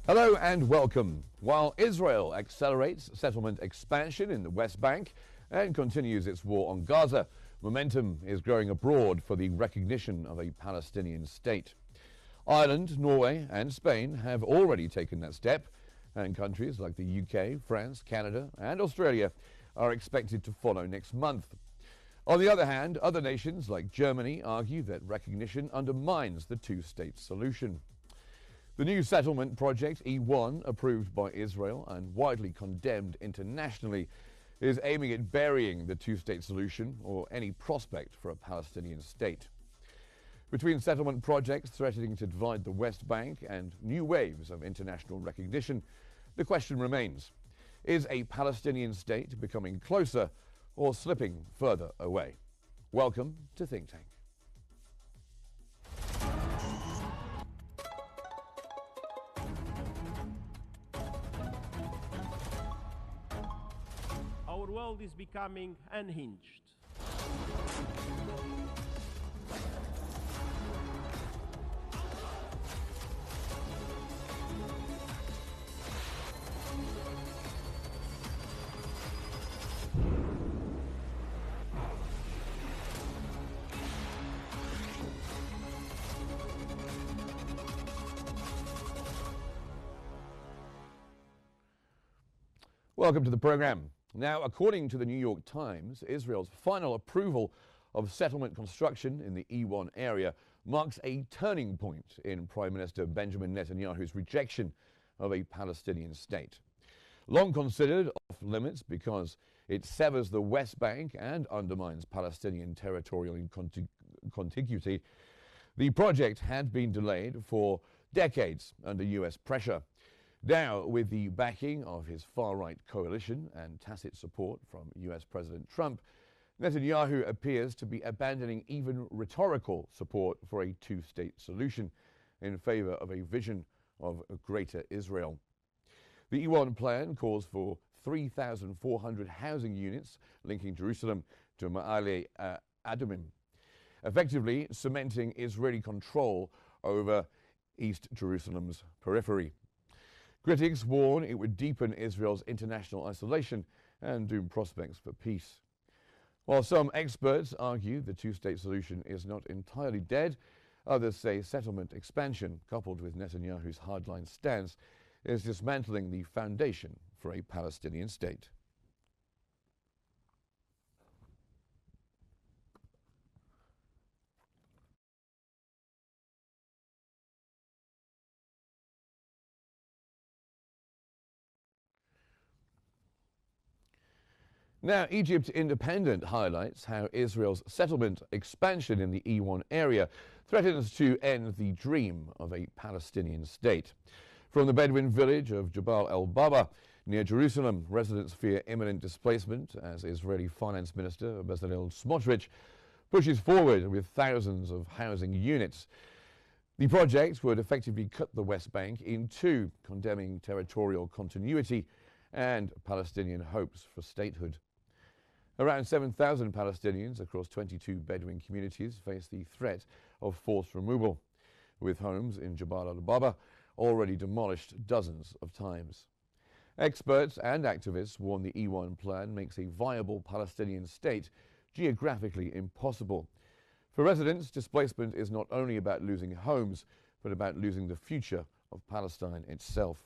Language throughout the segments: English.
Hello and welcome. While Israel accelerates settlement expansion in the West Bank and continues its war on Gaza, momentum is growing abroad for the recognition of a Palestinian state. Ireland, Norway and Spain have already taken that step, and countries like the UK, France, Canada and Australia are expected to follow next month. On the other hand, other nations like Germany argue that recognition undermines the two-state solution. The new settlement project, E1, approved by Israel and widely condemned internationally, is aiming at burying the two-state solution or any prospect for a Palestinian state. Between settlement projects threatening to divide the West Bank and new waves of international recognition, the question remains, is a Palestinian state becoming closer or slipping further away? Welcome to Think Tank. Our world is becoming unhinged. Welcome to the program. Now, according to the New York Times, Israel's final approval of settlement construction in the E1 area marks a turning point in Prime Minister Benjamin Netanyahu's rejection of a Palestinian state. Long considered off limits because it severs the West Bank and undermines Palestinian territorial contiguity, the project had been delayed for decades under US pressure. Now, with the backing of his far-right coalition and tacit support from US President Trump, Netanyahu appears to be abandoning even rhetorical support for a two-state solution in favor of a vision of a greater Israel. The E1 plan calls for 3,400 housing units linking Jerusalem to Ma'ale Adumim, effectively cementing Israeli control over East Jerusalem's periphery. Critics warn it would deepen Israel's international isolation and doom prospects for peace. While some experts argue the two-state solution is not entirely dead, others say settlement expansion, coupled with Netanyahu's hardline stance, is dismantling the foundation for a Palestinian state. Now, Egypt Independent highlights how Israel's settlement expansion in the E1 area threatens to end the dream of a Palestinian state. From the Bedouin village of Jabal el-Baba, near Jerusalem, residents fear imminent displacement as Israeli Finance Minister Bezalel Smotrich pushes forward with thousands of housing units. The project would effectively cut the West Bank in two, condemning territorial continuity and Palestinian hopes for statehood. Around 7,000 Palestinians across 22 Bedouin communities face the threat of forced removal, with homes in Jabal al-Baba already demolished dozens of times. Experts and activists warn the E1 plan makes a viable Palestinian state geographically impossible. For residents, displacement is not only about losing homes, but about losing the future of Palestine itself.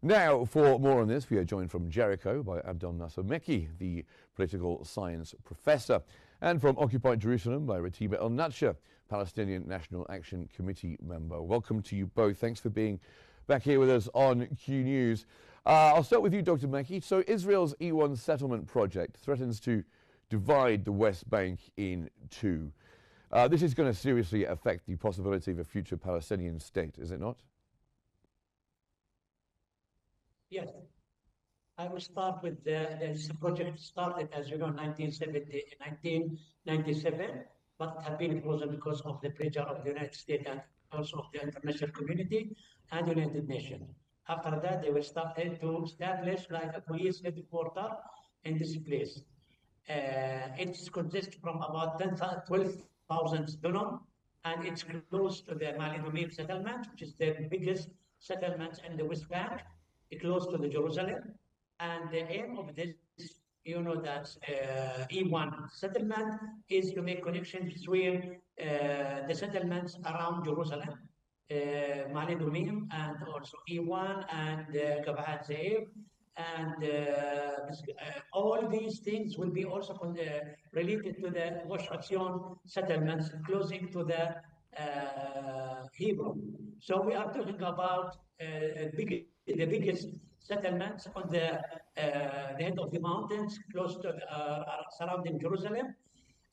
Now, for more on this, we are joined from Jericho by Abdel Nasser Mekki, the political science professor, and from Occupied Jerusalem by Ratiba El-Natsher, Palestinian National Action Committee member. Welcome to you both. Thanks for being back here with us on Q News. I'll start with you, Dr. Mekki. So Israel's E1 settlement project threatens to divide the West Bank in two. This is going to seriously affect the possibility of a future Palestinian state, is it not? Yes. I will start with this project started, as you know, in 1997, but it had been frozen because of the pressure of the United States and also of the international community and the United Nations. After that, they were started to establish like a police headquarters in this place. It consists from about 12,000 dwelling, and it's close to the Malidumim settlement, which is the biggest settlement in the West Bank, close to the Jerusalem. And the aim of this, you know, that E1 settlement is to make connections between the settlements around Jerusalem, Malidumim, and also E1 and Gab'at Ze'ev. And all these things will be also related to the Gush Etzion settlements closing to the Hebron. So we are talking about the biggest settlements on the head of the mountains close to surrounding Jerusalem.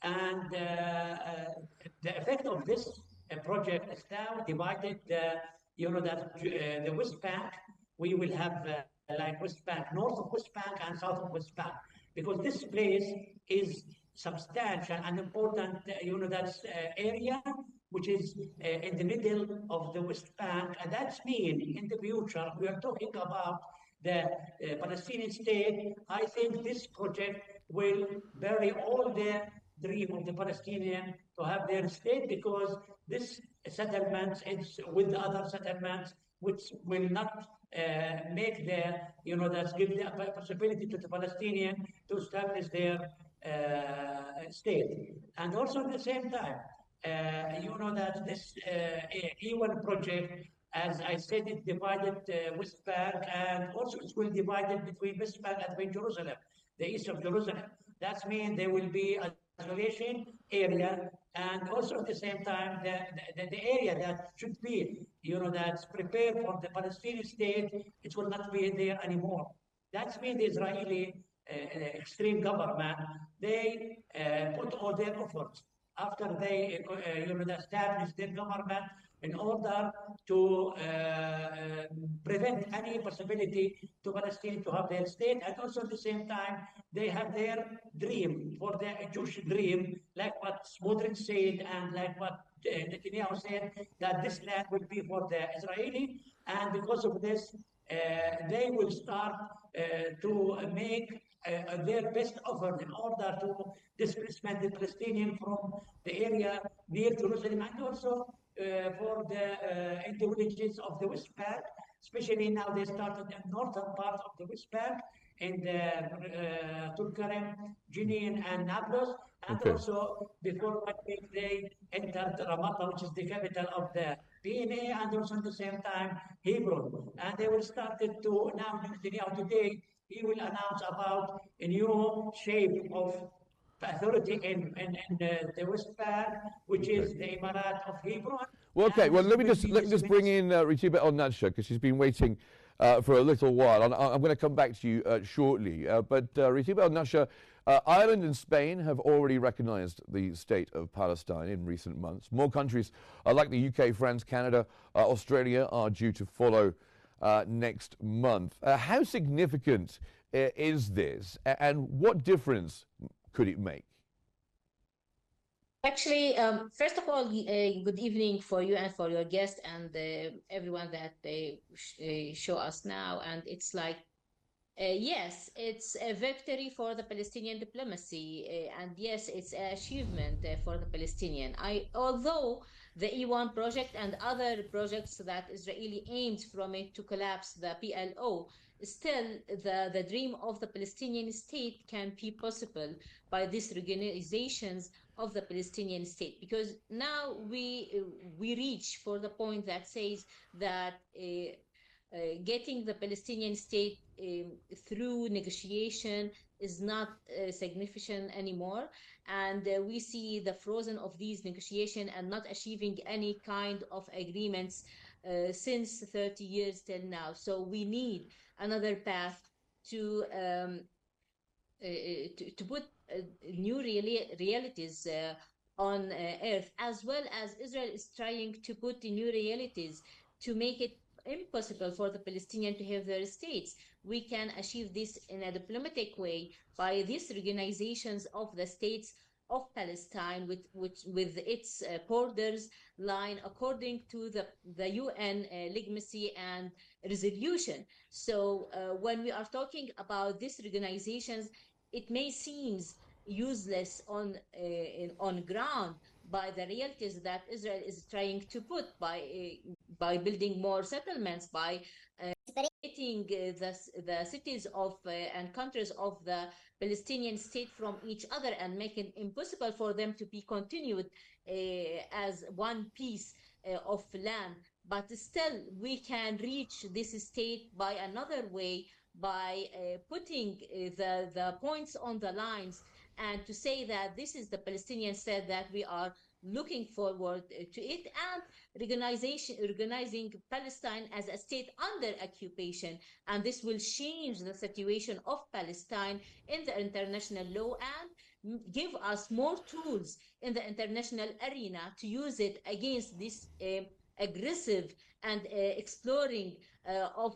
And the effect of this project is now divided, you know, that the West Bank, we will have like West Bank, north of West Bank and south of West Bank, because this place is substantial and important, you know, that's area which is in the middle of the West Bank, and that's mean in the future we are talking about the Palestinian state. I think this project will bury all the dream of the Palestinian to have their state, because this settlement is with the other settlements which will not make the, you know, that give the possibility to the Palestinian to establish their state. And also at the same time, you know that this E1 project, as I said, it divided West Bank, and also it will divide it between West Bank and between Jerusalem, the east of Jerusalem. That means there will be isolation area, and also at the same time, the area that should be, you know, that's prepared for the Palestinian state, it will not be there anymore. That means the Israeli extreme government, they put all their efforts after they, you know, establish their government in order to prevent any possibility to Palestine to have their state, and also at the same time they have their dream for the Jewish dream, like what Smotrich said and like what Netanyahu said, that this land will be for the Israeli, and because of this, they will start to make their best effort in order to displacement the Palestinian from the area near Jerusalem, and also for the in the villages of the West Bank, especially now they started in northern part of the West Bank in the Tulkarem, Jenin, and Nablus, and also before 1 week they entered Ramallah, which is the capital of the PNA, and also at the same time Hebron, and they will start to now Netanyahu today. He will announce about a new shape of authority in the West Bank, which is the Emirat of Hebron. Well, okay. Well, let me just bring in Ratiba El-Natsher, because she's been waiting for a little while. I'm going to come back to you shortly. But Ratiba El-Natsher, Ireland and Spain have already recognised the state of Palestine in recent months. More countries like the UK, France, Canada, Australia are due to follow next month. How significant is this, and what difference could it make? Actually, first of all, good evening for you and for your guest and everyone that they show us now. And it's like, yes, it's a victory for the Palestinian diplomacy, and yes, it's an achievement for the Palestinian. Although the E1 project and other projects that Israeli aimed from it to collapse the PLO, still the dream of the Palestinian state can be possible by these organizations of the Palestinian state, because now we reach for the point that says that getting the Palestinian state through negotiation is not significant anymore. And we see the frozen of these negotiations and not achieving any kind of agreements since 30 years till now. So we need another path to to put new realities on earth, as well as Israel is trying to put new realities to make it impossible for the Palestinians to have their states. We can achieve this in a diplomatic way by these organizations of the states of Palestine, with its borders line according to the UN legacy and resolution. So when we are talking about these organizations, it may seem useless on ground by the realities that Israel is trying to put by building more settlements, by separating the cities of and countries of the Palestinian state from each other and making it impossible for them to be continued as one piece of land. But still, we can reach this state by another way, by putting the points on the lines, and to say that this is the Palestinian state that we are looking forward to it, and recognizing Palestine as a state under occupation. And this will change the situation of Palestine in the international law and give us more tools in the international arena to use it against this aggressive and exploring of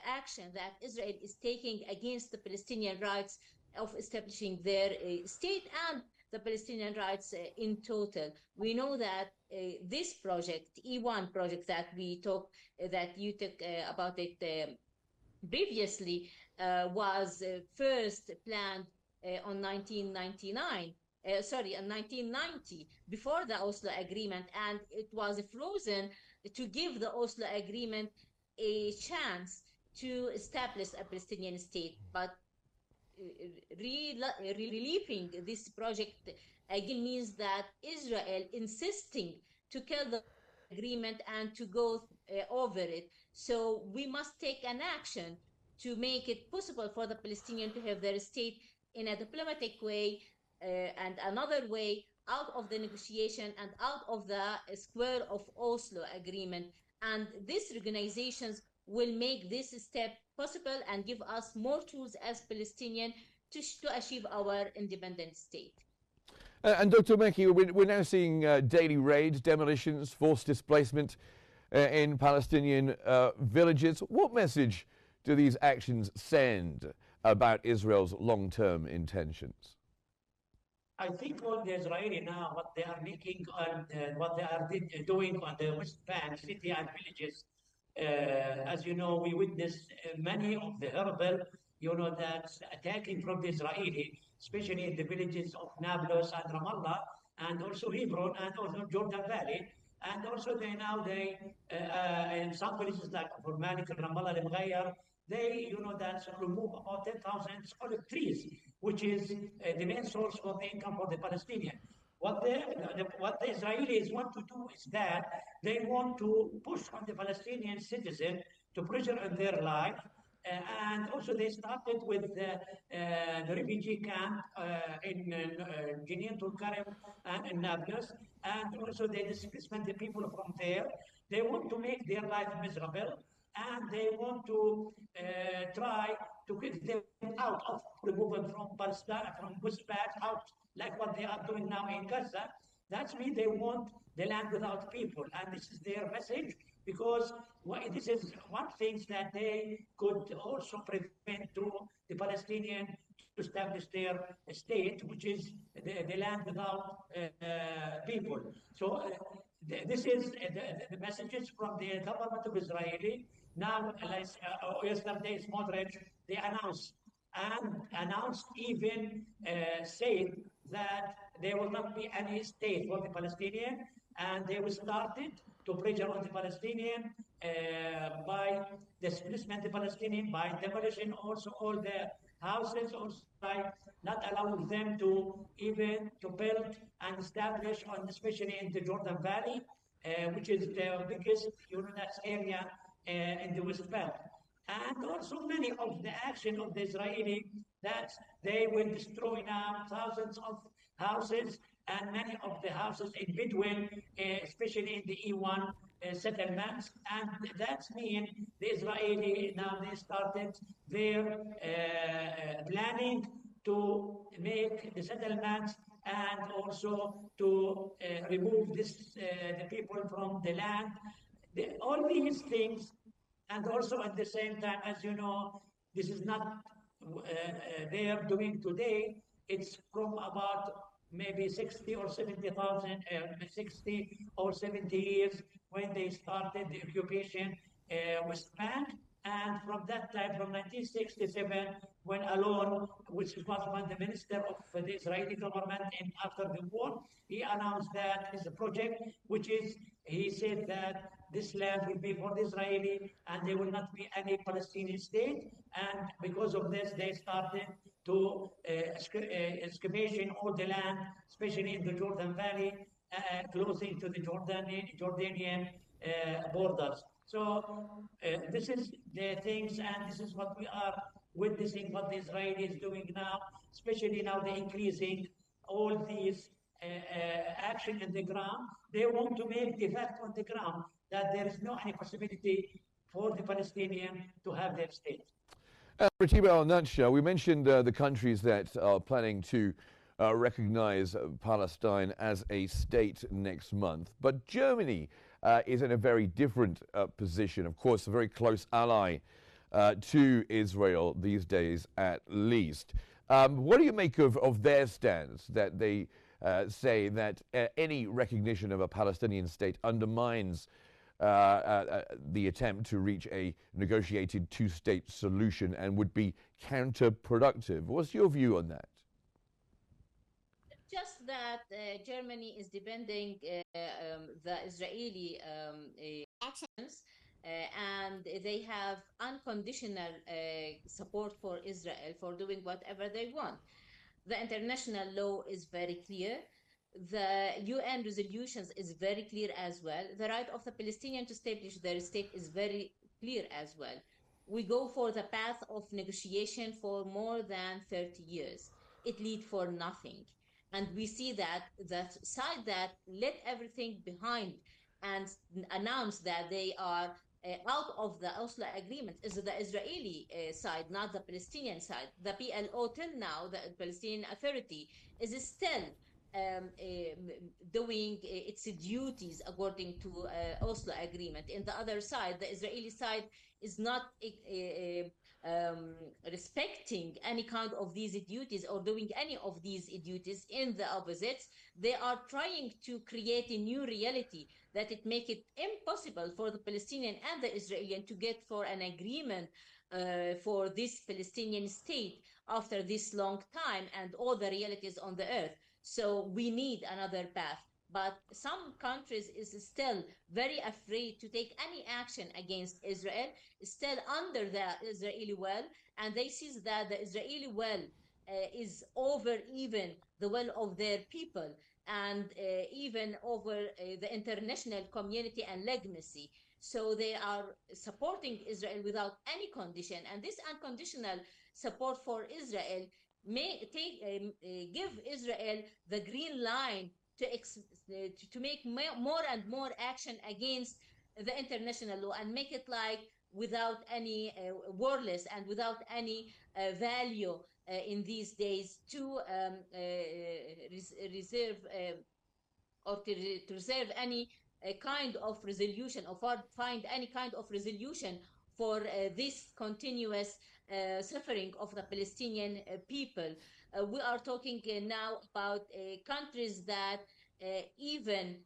action that Israel is taking against the Palestinian rights of establishing their state and the Palestinian rights in total. We know that this project, E1 project that we talked, that you talked about it previously, was first planned on 1999. In 1990, before the Oslo Agreement, and it was frozen to give the Oslo Agreement a chance to establish a Palestinian state. But relieving this project again means that Israel insisting to kill the agreement and to go over it. So we must take an action to make it possible for the Palestinians to have their state in a diplomatic way, and another way out of the negotiation and out of the square of Oslo agreement. And these organizations will make this step possible and give us more tools as Palestinians to achieve our independent state. And Dr. Mekki, we're now seeing daily raids, demolitions, forced displacement in Palestinian villages. What message do these actions send about Israel's long-term intentions? I think all the Israeli now, what they are making and what they are doing on the West Bank, city and villages, as you know, we witnessed many of the horrible, that's attacking from the Israeli, especially in the villages of Nablus and Ramallah, and also Hebron, and also Jordan Valley. And also they in some places like for Malik, Ramallah, Al they, that remove about 10,000 olive trees, which is the main source of income for the Palestinian. What the Israelis want to do is that they want to push on the Palestinian citizen to pressure on their life. And also they started with the refugee camp in Jenin, Tulkarem, and in Nablus. And also they displaced the people from there. They want to make their life miserable, and they want to try to get them out of removal from Palestine, from West Bank, out like what they are doing now in Gaza. That's mean they want the land without people, and this is their message, because this is one thing that they could also prevent to the Palestinian to establish their state, which is the land without people. So this is the messages from the government of Israeli. Now, yesterday, Smotrich, they announced even said that there will not be any state for the Palestinian, and they will started to pressure on the Palestinian by displacement the Palestinian, by demolition also all the houses, also by not allowing them to even to build and establish on, especially in the Jordan Valley, which is the biggest area in the West Bank. And also many of the action of the Israeli that they will destroy now thousands of houses and many of the houses in Bedouin, especially in the E1 settlements. And that means the Israeli now they started their planning to make the settlements and also to remove the people from the land. All these things, and also at the same time, as you know, this is not they are doing today. It's from about maybe 60 or 70,000, 60 or 70 years when they started the occupation West Bank. And from that time, from 1967, when Alon, which was the minister of the Israeli government and after the war, he announced that is a project, which is, he said that this land will be for the Israeli and there will not be any Palestinian state. And because of this, they started to excavation all the land, especially in the Jordan Valley, closing to the Jordanian borders. So this is the things, and this is what we are witnessing what the Israeli is doing now, especially now they're increasing all these action in the ground. They want to make the fact on the ground that there is no any possibility for the Palestinian to have their state. Ratiba, on that show, we mentioned the countries that are planning to recognize Palestine as a state next month. But Germany is in a very different position, of course, a very close ally to Israel these days, at least. What do you make of their stance that they say that any recognition of a Palestinian state undermines the attempt to reach a negotiated two-state solution and would be counterproductive? What's your view on that? Just that Germany is defending the Israeli actions, and they have unconditional support for Israel for doing whatever they want. The international law is very clear. The UN resolutions is very clear as well. The right of the Palestinian to establish their state is very clear as well. We go for the path of negotiation for more than 30 years. It lead for nothing. And we see that the side that left everything behind and announced that they are out of the Oslo agreement is the Israeli side, not the Palestinian side. The PLO till now, the Palestinian Authority, is still doing its duties according to Oslo agreement. In the other side, the Israeli side is not respecting any kind of these duties or doing any of these duties. In the opposite, they are trying to create a new reality that it make it impossible for the Palestinian and the Israeli to get for an agreement for this Palestinian state after this long time and all the realities on the earth. So we need another path. But some countries is still very afraid to take any action against Israel, still under the Israeli will, and they see that the Israeli will is over even the will of their people and even over the international community and legacy. So they are supporting Israel without any condition, and this unconditional support for Israel may give Israel the green line to make more and more action against the international law and make it like without any worthless and without any value in these days to reserve or to reserve any kind of resolution or find any kind of resolution for this continuous suffering of the Palestinian people. We are talking now about countries that even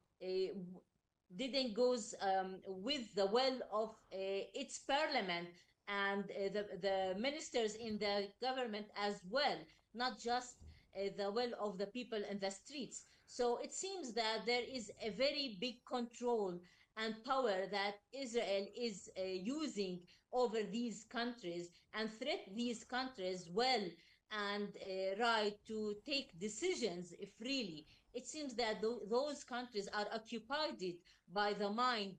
didn't goes with the will of its parliament and the ministers in the government as well, not just the will of the people in the streets. So it seems that there is a very big control and power that Israel is using over these countries and threat these countries well and right to take decisions freely. It seems that those countries are occupied by the mind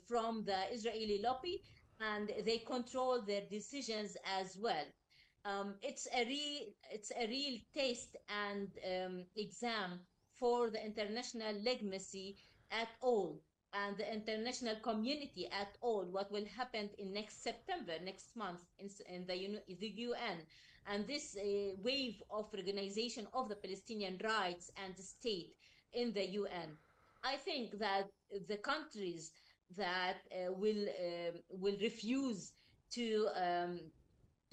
from the Israeli lobby, and they control their decisions as well. It's a real test and exam for the international legitimacy at all, and the international community at all, what will happen in next September, next month, in the UN, and this wave of recognition of the Palestinian rights and state in the UN. I think that the countries that will refuse to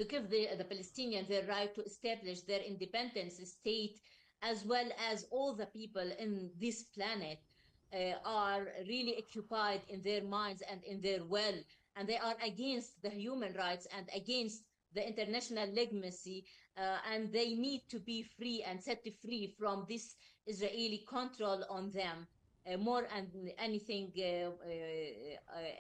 give the Palestinians their right to establish their independent state, as well as all the people in this planet, are really occupied in their minds and in their will, and they are against the human rights and against the international legitimacy, and they need to be free and set free from this Israeli control on them, more than anything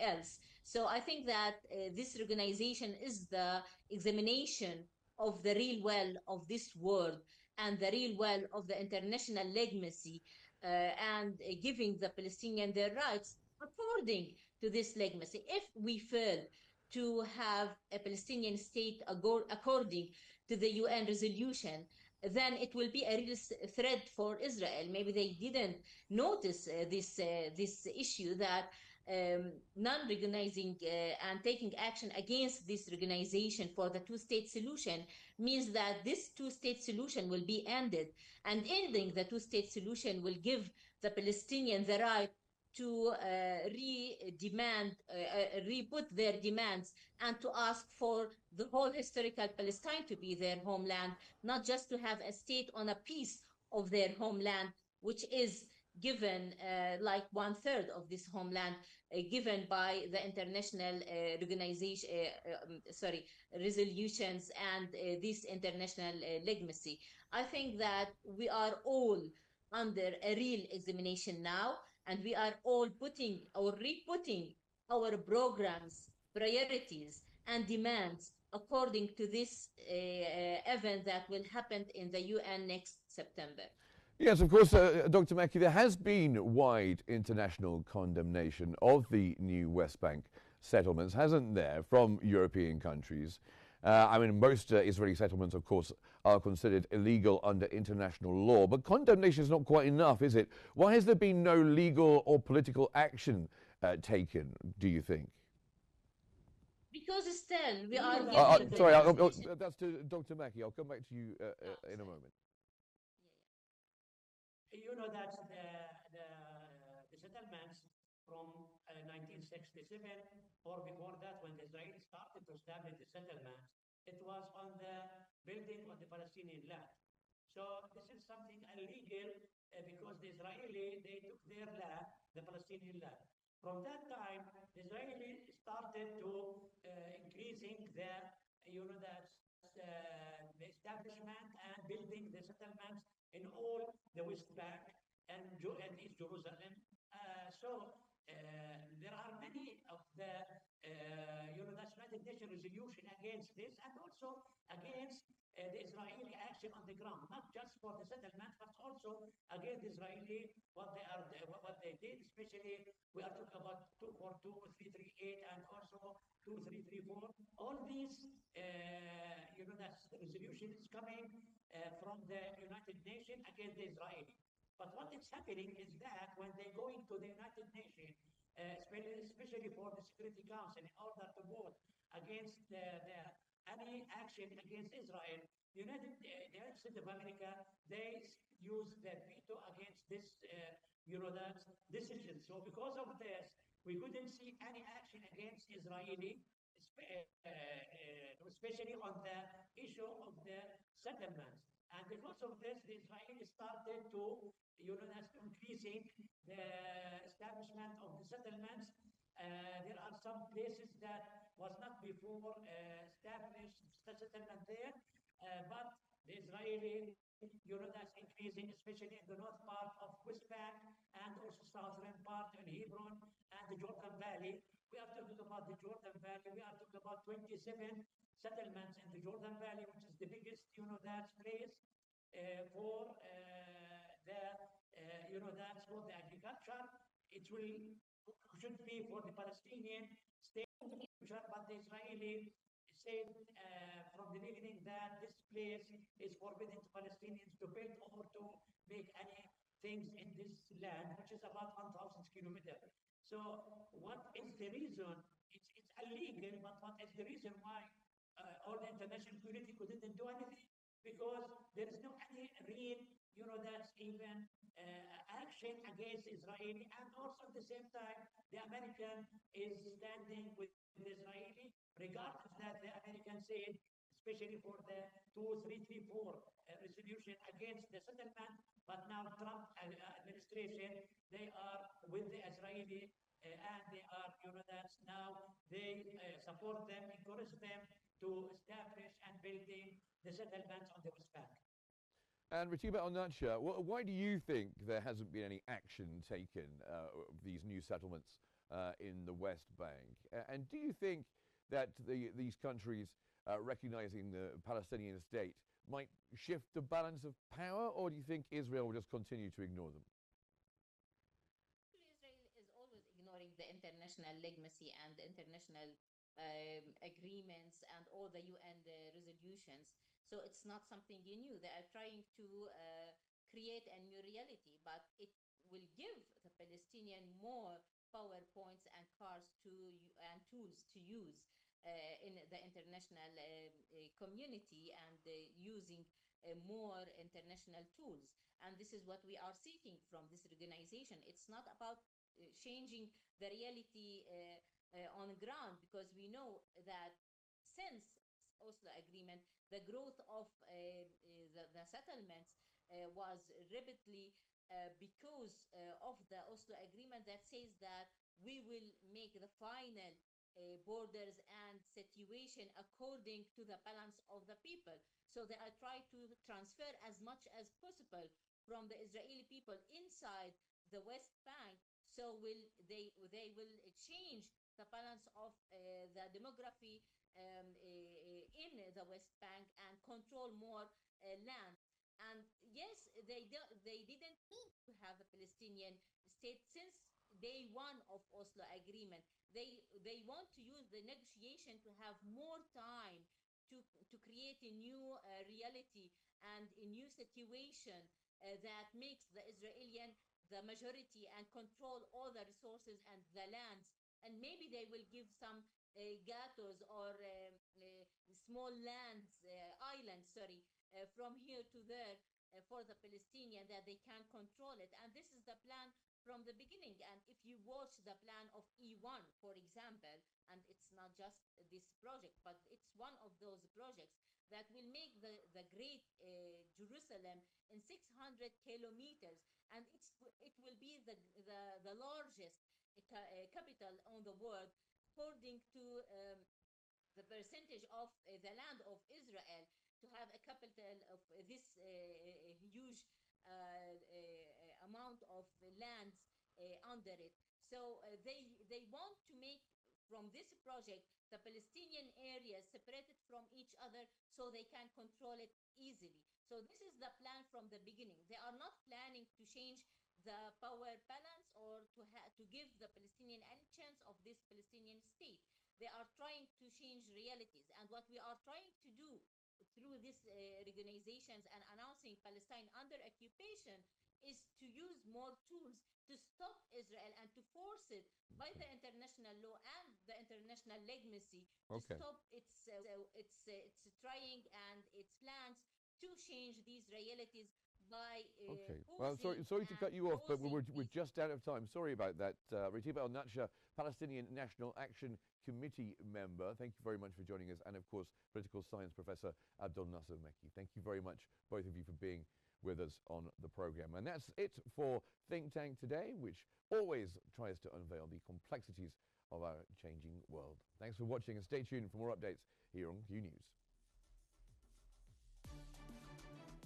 else. So I think that this organization is the examination of the real well of this world and the real well of the international legitimacy, and giving the Palestinian their rights according to this legitimacy. If we fail to have a Palestinian state according to the UN resolution, then it will be a real threat for Israel. Maybe they didn't notice this issue, that non-recognizing and taking action against this organization for the two-state solution means that this two-state solution will be ended, and ending the two-state solution will give the Palestinians the right to re-put their demands, and to ask for the whole historical Palestine to be their homeland, not just to have a state on a piece of their homeland, which is given like one third of this homeland, given by the international organization, resolutions, and this international legitimacy. I think that we are all under a real examination now, and we are all putting or re-putting our programs, priorities, and demands according to this event that will happen in the UN next September. Yes, of course, Dr. Mackey, there has been wide international condemnation of the new West Bank settlements, hasn't there, from European countries? I mean, most Israeli settlements, of course, are considered illegal under international law, but condemnation is not quite enough, is it? Why has there been no legal or political action taken, do you think? Because still we are sorry, that's to Dr. Mackey. I'll come back to you in a moment. You know that the settlements from 1967 or before that, when the Israelis started to establish the settlements, it was on the building on the Palestinian land. So this is something illegal because the Israeli, they took their land, the Palestinian land. From that time, the Israeli started to increasing the establishment and building the settlements in all the West Bank and East Jerusalem. There are many of the United Nations resolution against this, and also against the Israeli action on the ground, not just for the settlement, but also against the Israeli what they did. Especially, we are talking about 242, 338, and also 2334. All these, resolution is coming from the United Nations against the Israeli. But what is happening is that when they go into the United Nations, especially for the Security Council, in order to vote against any action against Israel, the United States of America, they use their veto against this, decision. So because of this, we couldn't see any action against Israeli, especially on the issue of the settlements. And because of this, the Israelis started to, increasing the establishment of the settlements. There are some places that was not before established settlement there, but the Israeli, increasing, especially in the north part of West Bank and also southern part in Hebron and the Jordan Valley. We are talking about the Jordan Valley. We are talking about 27 settlements in the Jordan Valley, which is the biggest, place for the agriculture. It will should be for the Palestinian state, but the Israeli said from the beginning that this place is forbidden to Palestinians to build or to make any things in this land, which is about 1,000 kilometers. So what is the reason? It's illegal, but what is the reason why all the international community couldn't do anything? Because there is no any real, that's even action against Israeli, and also at the same time, the American is standing with Israeli, regardless that the American said, especially for the 2334 resolution against the settlement, but now Trump administration, they are with the Israeli and they are, that's now they support them, encourage them to establish and building the settlements on the West Bank. And Ratiba Al-Natsha, why do you think there hasn't been any action taken of these new settlements in the West Bank? And do you think that these countries recognizing the Palestinian state might shift the balance of power, or do you think Israel will just continue to ignore them? Israel is always ignoring the international legacy and the international agreements and all the UN resolutions. So it's not something new. They are trying to create a new reality, but it will give the Palestinian more PowerPoints and cards and tools to use in the international community, and using more international tools. And this is what we are seeking from this organization. It's not about changing the reality on the ground, because we know that since Oslo Agreement, the growth of the settlements was rapidly because of the Oslo Agreement that says that we will make the final borders and situation according to the balance of the people. So they are trying to transfer as much as possible from the Israeli people inside the West Bank. So they will change the balance of the demography in the West Bank and control more land. And yes, they didn't need to have a Palestinian state since day one of Oslo Agreement. They want to use the negotiation to have more time to create a new reality and a new situation that makes the Israeli the majority and control all the resources and the lands. And maybe they will give some ghettos or small lands, islands, sorry, from here to there for the Palestinian, that they can control it. And this is the plan from the beginning. And if you watch the plan of E1, for example, and it's not just this project, but it's one of those projects that will make the great Jerusalem in 600 kilometers, and it will be the largest capital on the world, according to the percentage of the land of Israel, to have a capital of this huge amount of lands under it. So they want to make from this project the Palestinian areas separated from each other so they can control it easily. So this is the plan from the beginning. They are not planning to change the power balance or to give the Palestinian any chance of this Palestinian state. They are trying to change realities. And what we are trying to do through these organizations and announcing Palestine under occupation is to use more tools to stop Israel and to force it by the international law and the international legacy to stop its trying and its plans to change these realities by well, sorry to cut you off, but we're just out of time. Sorry about that. Ratiba Al-Natsha, Palestinian National Action Committee member, thank you very much for joining us. And of course, political science professor Abdul Nasser Mekki. Thank you very much, both of you, for being with us on the program. And that's it for Think Tank Today, which always tries to unveil the complexities of our changing world. Thanks for watching, and stay tuned for more updates here on Qnews.